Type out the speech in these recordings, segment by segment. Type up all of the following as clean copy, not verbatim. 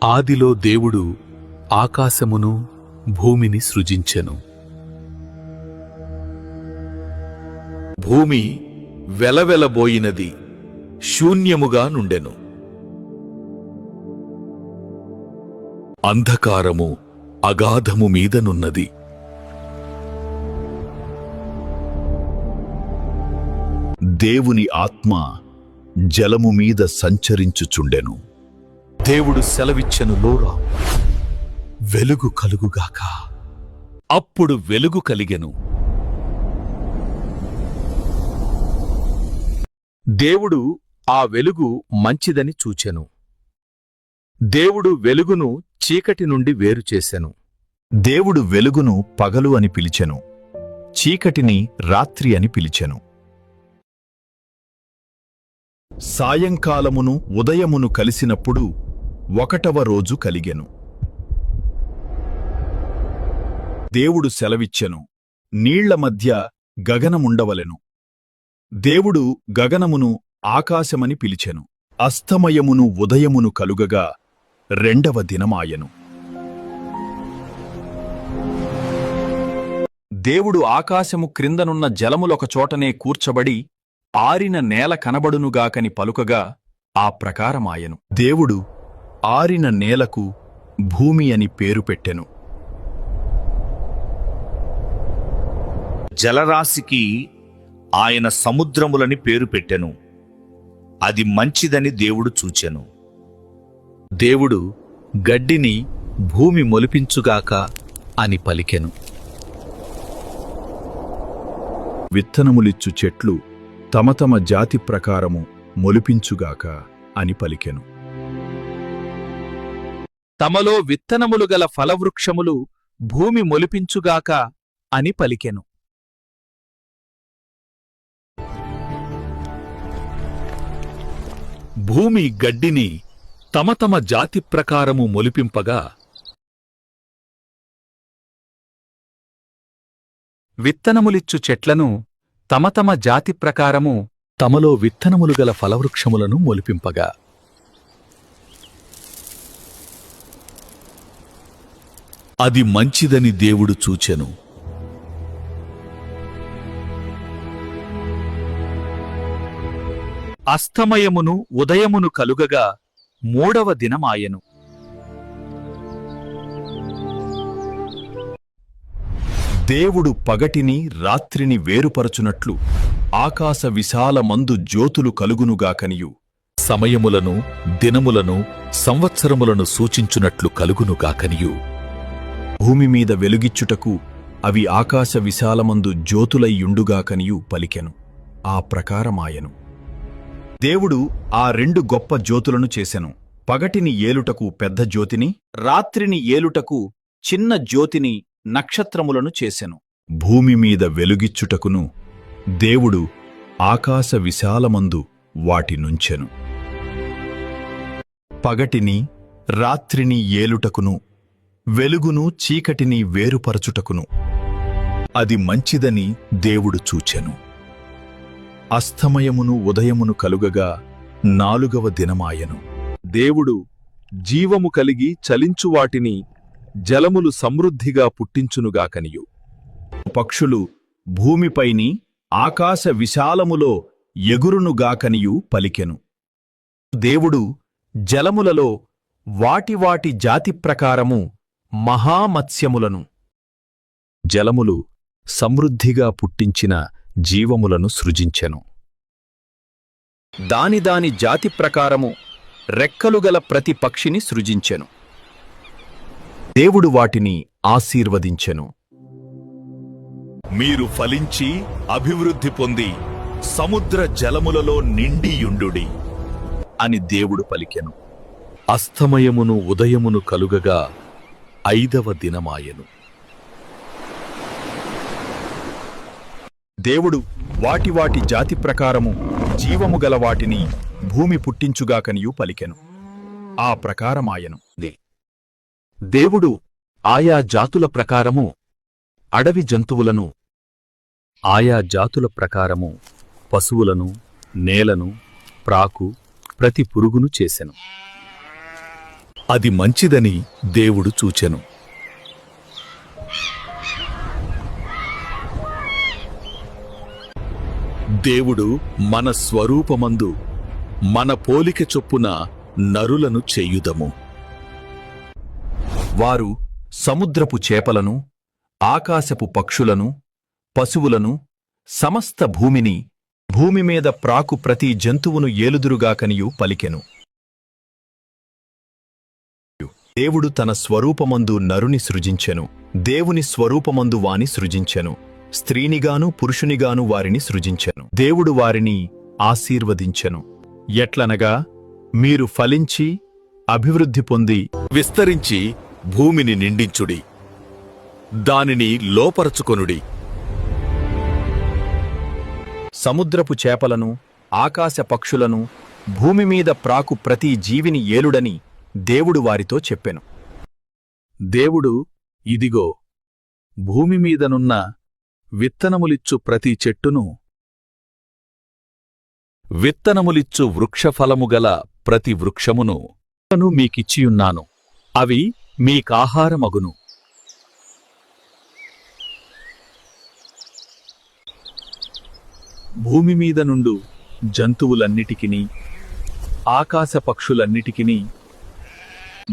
ఆదిలో దేవుడు ఆకాశమును భూమిని సృజించెను. భూమి వెలవెలబోయినది, శూన్యముగా నుండెను. అంధకారము అగాధము మీదనున్నది. దేవుని ఆత్మ జలము మీద సంచరించుచుండెను. దేవుడు సెలవిచ్చెను, లోరా వెలుగు కలుగుగాక. అప్పుడు వెలుగు కలిగెను. దేవుడు ఆ వెలుగు మంచిదని చూచెను. దేవుడు వెలుగును చీకటి నుండి వేరుచేసెను. దేవుడు వెలుగును పగలు అని పిలిచెను, చీకటిని రాత్రి అని పిలిచెను. సాయంకాలమును ఉదయమును కలిసినప్పుడు 1వ రోజు కలిగెను. దేవుడు సెలవిచ్చెను, నీళ్ల మధ్య గగనముండవలెను. దేవుడు గగనమును ఆకాశమని పిలిచెను. అస్తమయమును ఉదయమును కలుగగా 2వ దినమాయెను. దేవుడు ఆకాశము క్రిందనున్న జలములొక చోటనే కూర్చబడి ఆరిన నేల కనబడునుగాకని పలుకగా ఆ ప్రకారమాయెను. దేవుడు ఆరిన నేలకు భూమి అని పేరు పెట్టెను. జలరాశికి ఆయన సముద్రములని పేరు పెట్టెను. అది మంచిదని దేవుడు చూచెను. దేవుడు గడ్డిని భూమి మొలిపించుగాక అని పలికెను. విత్తనములిచ్చు చెట్లు తమ తమ జాతి ప్రకారము మొలిపించుగాక అని పలికెను. తమలో విత్తనములు గల ఫలవృక్షములు భూమి మొలిపించుగాక అని పలికెను. భూమి గడ్డిని తమ తమ జాతి ప్రకారము మొలిపింపగా, విత్తనములిచ్చు చెట్లను తమ తమ జాతి ప్రకారము తమలో విత్తనములు గల ఫలవృక్షములను మొలిపింపగా, అది మంచిదని దేవుడు చూచెను. అస్తమయమును ఉదయమును కలుగగా 3వ దినమాయెను. దేవుడు పగటిని రాత్రిని వేరుపరచునట్లు ఆకాశ విశాలమందు జ్యోతులు కలుగునుగాకనియు, సమయములను దినములను సంవత్సరములను సూచించునట్లు కలుగునుగాకనియు, భూమి మీద వెలుగిచ్చుటకు అవి ఆకాశ విశాలమందు జ్యోతులయ్యుండుగాకనియు పలికెను. ఆ ప్రకారమాయెను. దేవుడు ఆ 2 గొప్ప జ్యోతులను చేసెను. పగటిని ఏలుటకు పెద్ద జ్యోతిని, రాత్రిని ఏలుటకు చిన్న జ్యోతిని, నక్షత్రములను చేసెను. భూమి మీద వెలుగిచ్చుటకును దేవుడు ఆకాశ విశాలమందు వాటి నుంచెను. పగటిని రాత్రిని ఏలుటకును వెలుగును చీకటిని వేరుపరచుటకును అది మంచిదని దేవుడు చూచెను. అస్తమయమును ఉదయమును కలుగగా 4వ దినమాయెను. దేవుడు జీవము కలిగి చలించువాటిని జలములు సమృద్ధిగా పుట్టించునుగాకనియు, పక్షులు భూమిపైని ఆకాశ విశాలములో ఎగురునుగాకనియు పలికెను. దేవుడు జలములలో వాటి వాటి జాతి ప్రకారము మహామత్స్యములను, జలములు సమృద్ధిగా పుట్టించిన జీవములను సృజించెను. దాని దాని జాతి ప్రకారము రెక్కలుగల ప్రతి పక్షిని సృజించెను. దేవుడు వాటిని ఆశీర్వదించెను. మీరు ఫలించి అభివృద్ధి పొంది సముద్ర జలములలో నిండియుండుడి అని దేవుడు పలికెను. అస్తమయమును ఉదయమును కలుగగా 5వ దినమాయెను. దేవుడు వాటి వాటి జాతి ప్రకారము జీవము గల వాటిని భూమి పుట్టించుగాకనియు పలికెను. ఆ ప్రకారమాయెను. దేవుడు ఆయా జాతుల ప్రకారము అడవి జంతువులను, ఆయా జాతుల ప్రకారము పశువులను, నేలను, ప్రాకు, ప్రతి పురుగును చేసెను. అది మంచిదని దేవుడు చూచెను. దేవుడు మన స్వరూపమందు మన పోలిక చొప్పున నరులను చేయుదము. వారు సముద్రపు చేపలను, ఆకాశపు పక్షులను, పశువులను, సమస్త భూమిని, భూమి మీద ప్రాకు ప్రతి జంతువును ఏలుదురుగాకనియు పలికెను. దేవుడు తన స్వరూపమందు నరుని సృజించెను. దేవుని స్వరూపమందు వాని సృజించెను. స్త్రీనిగాను పురుషునిగాను వారిని సృజించెను. దేవుడు వారిని ఆశీర్వదించెను. ఎట్లనగా, మీరు ఫలించి అభివృద్ధి పొంది విస్తరించి భూమిని నిండించుడి, దానిని లోపరచుకొనుడి. సముద్రపు చేపలను, ఆకాశ పక్షులను, భూమి మీద ప్రాకు ప్రతి జీవిని ఏలుడని దేవుడు వారితో చెప్పెను. దేవుడు, ఇదిగో, భూమి మీదనున్న విత్తనములిచ్చు ప్రతి చెట్టును, విత్తనములిచ్చు వృక్షఫలముగల ప్రతి వృక్షమును మీకిచ్చియున్నాను. అవి మీకాహారమగును. భూమి మీద నుండు జంతువులన్నిటికిని, ఆకాశ పక్షులన్నిటికిని,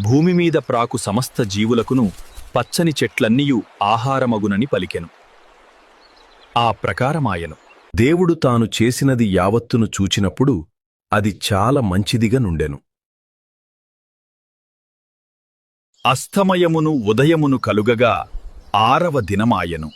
భూమి మీద ప్రాకు సమస్త జీవులకును పచ్చని చెట్లన్నీయు ఆహారమగునని పలికెను. ఆ ప్రకారమాయెను. దేవుడు తాను చేసినది యావత్తును చూచినప్పుడు అది చాలా మంచిదిగా నుండెను. అస్తమయమును ఉదయమును కలుగగా 6వ దినమాయెను.